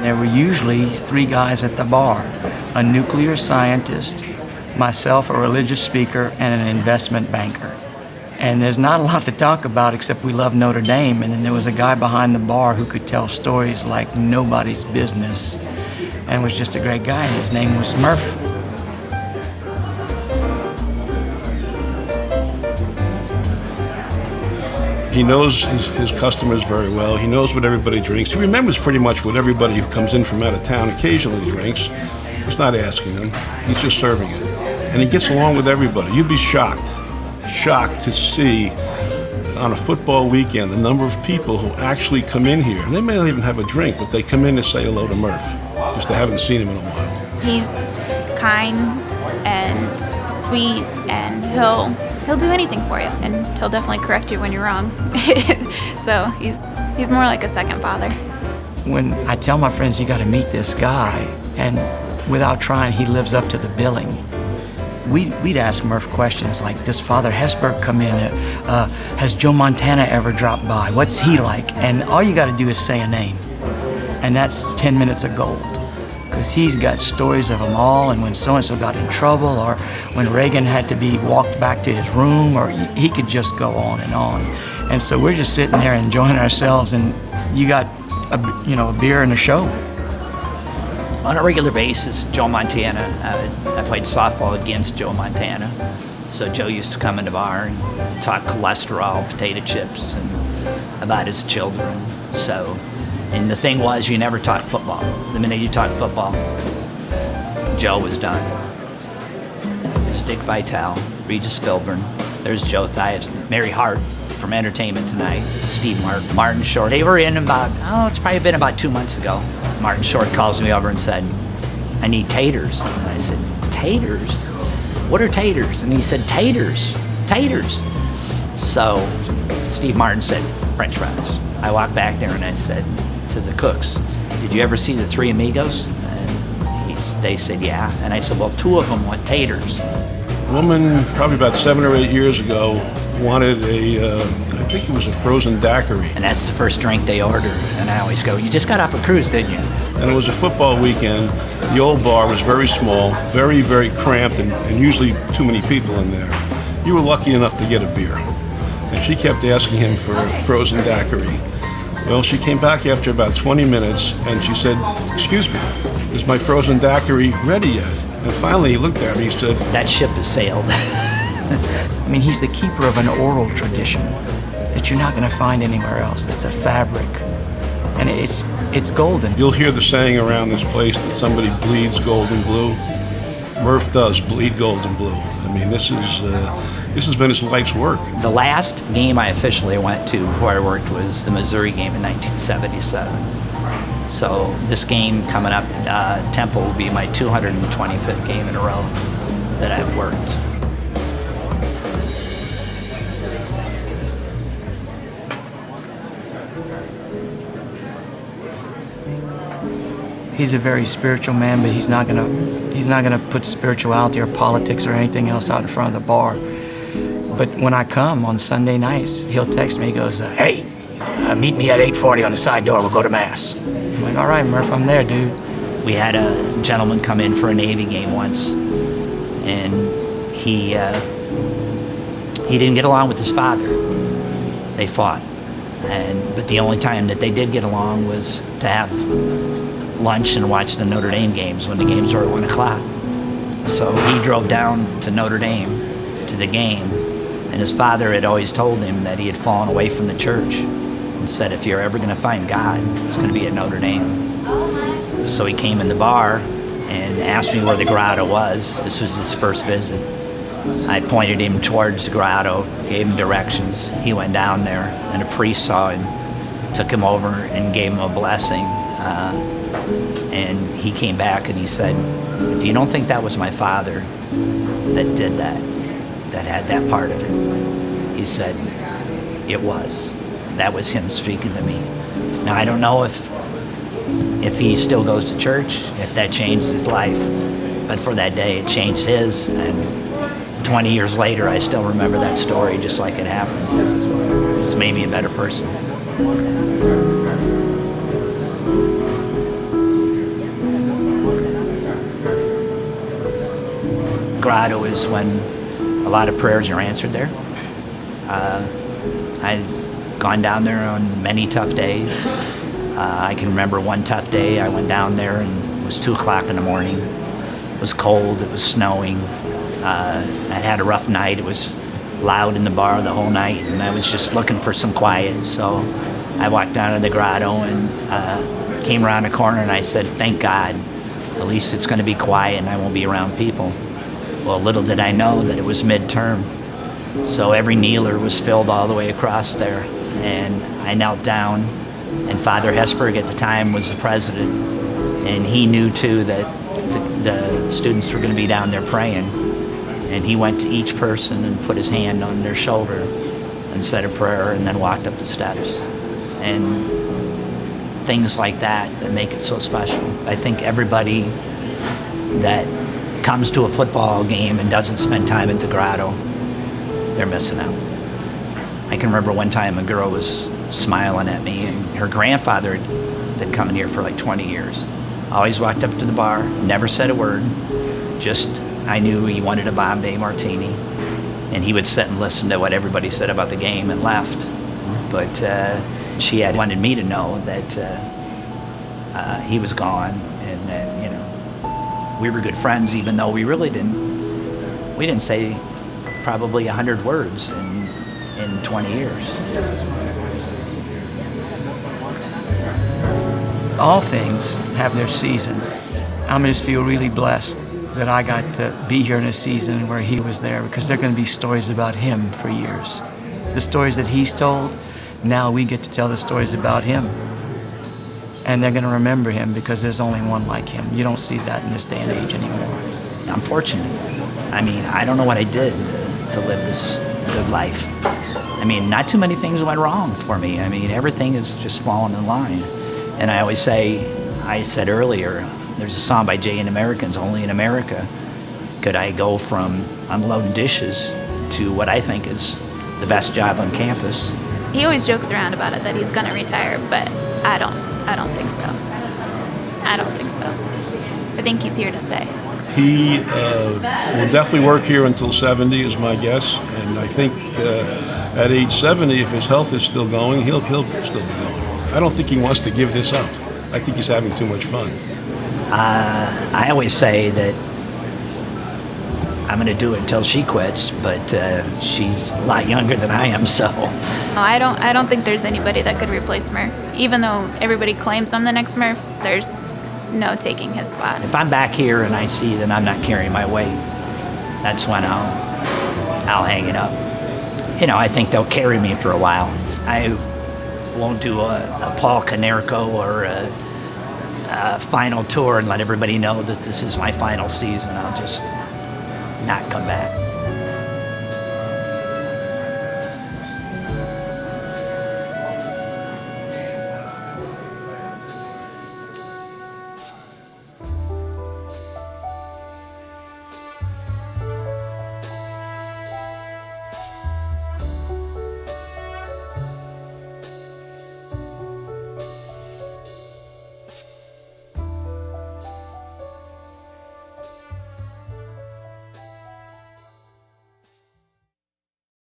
There were usually three guys at the bar: a nuclear scientist, myself, a religious speaker, and an investment banker. And there's not a lot to talk about except we love Notre Dame. And then there was a guy behind the bar who could tell stories like nobody's business and was just a great guy. His name was Murph. He knows his customers very well. He knows what everybody drinks. He remembers pretty much what everybody who comes in from out of town occasionally drinks. He's not asking them. He's just serving it. And he gets along with everybody. You'd be shocked to see on a football weekend the number of people who actually come in here. They may not even have a drink, but they come in to say hello to Murph, because they haven't seen him in a while. He's kind and sweet, and he'll do anything for you, and he'll definitely correct you when you're wrong. So he's more like a second father. When I tell my friends, you got to meet this guy, and without trying, he lives up to the billing. We'd ask Murph questions like, does Father Hesburgh come in? Has Joe Montana ever dropped by? What's he like? And all you got to do is say a name. And that's 10 minutes of gold. Because he's got stories of them all, and when so-and-so got in trouble, or when Reagan had to be walked back to his room, or he could just go on and on. And so we're just sitting there enjoying ourselves, and you got a beer and a show. On a regular basis, Joe Montana, I played softball against Joe Montana. So Joe used to come in the bar and talk cholesterol, potato chips, and about his children. And the thing was, you never talked football. The minute you talked football, Joe was done. There's Dick Vitale, Regis Philbin, there's Joe Theis, Mary Hart from Entertainment Tonight, Steve Martin Short. They were in it's probably been about 2 months ago. Martin Short calls me over and said, I need taters. And I said, taters? What are taters? And he said, taters. So Steve Martin said, French fries. I walked back there and I said to the cooks, did you ever see the Three Amigos? And they said, yeah. And I said, well, two of them want taters. A woman, probably about 7 or 8 years ago, wanted I think it was a frozen daiquiri. And that's the first drink they order. And I always go, you just got off a cruise, didn't you? And it was a football weekend. The old bar was very small, very, very cramped, and usually too many people in there. You were lucky enough to get a beer. And she kept asking him for a frozen daiquiri. Well, she came back after about 20 minutes, and she said, excuse me, is my frozen daiquiri ready yet? And finally he looked at me and said, that ship has sailed. I mean, he's the keeper of an oral tradition that you're not going to find anywhere else. That's a fabric, and it's golden. You'll hear the saying around this place that somebody bleeds gold and blue. Murph does bleed gold and blue. I mean, this has been his life's work. The last game I officially went to before I worked was the Missouri game in 1977. So this game coming up, Temple, will be my 225th game in a row that I've worked. He's a very spiritual man, but he's not gonna put spirituality or politics or anything else out in front of the bar. But when I come on Sunday nights, he'll text me. He goes, "Hey, meet me at 8:40 on the side door. We'll go to mass." I'm like, "All right, Murph, I'm there, dude." We had a gentleman come in for a Navy game once, and he didn't get along with his father. They fought, but the only time that they did get along was to have lunch and watch the Notre Dame games when the games were at 1 o'clock. So he drove down to Notre Dame to the game, and his father had always told him that he had fallen away from the church and said, if you're ever going to find God, it's going to be at Notre Dame. So he came in the bar and asked me where the grotto was. This was his first visit. I pointed him towards the grotto, gave him directions. He went down there, and a priest saw him, took him over and gave him a blessing. And he came back and he said, if you don't think that was my father that did that had that part of it, he said, it was. That was him speaking to me. Now, I don't know if he still goes to church, if that changed his life, but for that day it changed his, and 20 years later I still remember that story just like it happened. It's made me a better person. grotto is when a lot of prayers are answered there. I've gone down there on many tough days. I can remember one tough day I went down there and it was 2 o'clock in the morning. It was cold, it was snowing. I had a rough night. It was loud in the bar the whole night, and I was just looking for some quiet. So I walked down to the grotto and came around the corner and I said, thank God, at least it's going to be quiet and I won't be around people. Well, little did I know that it was midterm. So every kneeler was filled all the way across there. And I knelt down, and Father Hesburgh at the time was the president. And he knew too that the students were going to be down there praying. And he went to each person and put his hand on their shoulder and said a prayer and then walked up the steps. And things like that make it so special. I think everybody that comes to a football game and doesn't spend time at the grotto, they're missing out. I can remember one time a girl was smiling at me, and her grandfather had been coming here for like 20 years. Always walked up to the bar, never said a word, just I knew he wanted a Bombay martini, and he would sit and listen to what everybody said about the game and left. But she had wanted me to know that he was gone, and that, you know, we were good friends, even though we really didn't say probably 100 words in 20 years. All things have their season. I just feel really blessed that I got to be here in a season where he was there, because there are going to be stories about him for years. The stories that he's told, now we get to tell the stories about him. And they're going to remember him because there's only one like him. You don't see that in this day and age anymore. I'm fortunate. I mean, I don't know what I did to live this good life. I mean, not too many things went wrong for me. I mean, everything is just falling in line. And I always say, I said earlier, there's a song by Jay and Americans, Only in America could I go from unloading dishes to what I think is the best job on campus. He always jokes around about it, that he's going to retire, but I don't think so. I don't think so. I think he's here to stay. He will definitely work here until 70 is my guess, and I think at age 70, if his health is still going, he'll still be going. I don't think he wants to give this up. I think he's having too much fun. I always say that I'm going to do it until she quits, but she's a lot younger than I am, so. I don't think there's anybody that could replace Murph. Even though everybody claims I'm the next Murph, there's no taking his spot. If I'm back here and I see that I'm not carrying my weight, that's when I'll hang it up. You know, I think they'll carry me for a while. I won't do a Paul Konerko or a final tour and let everybody know that this is my final season. I'll just not come back.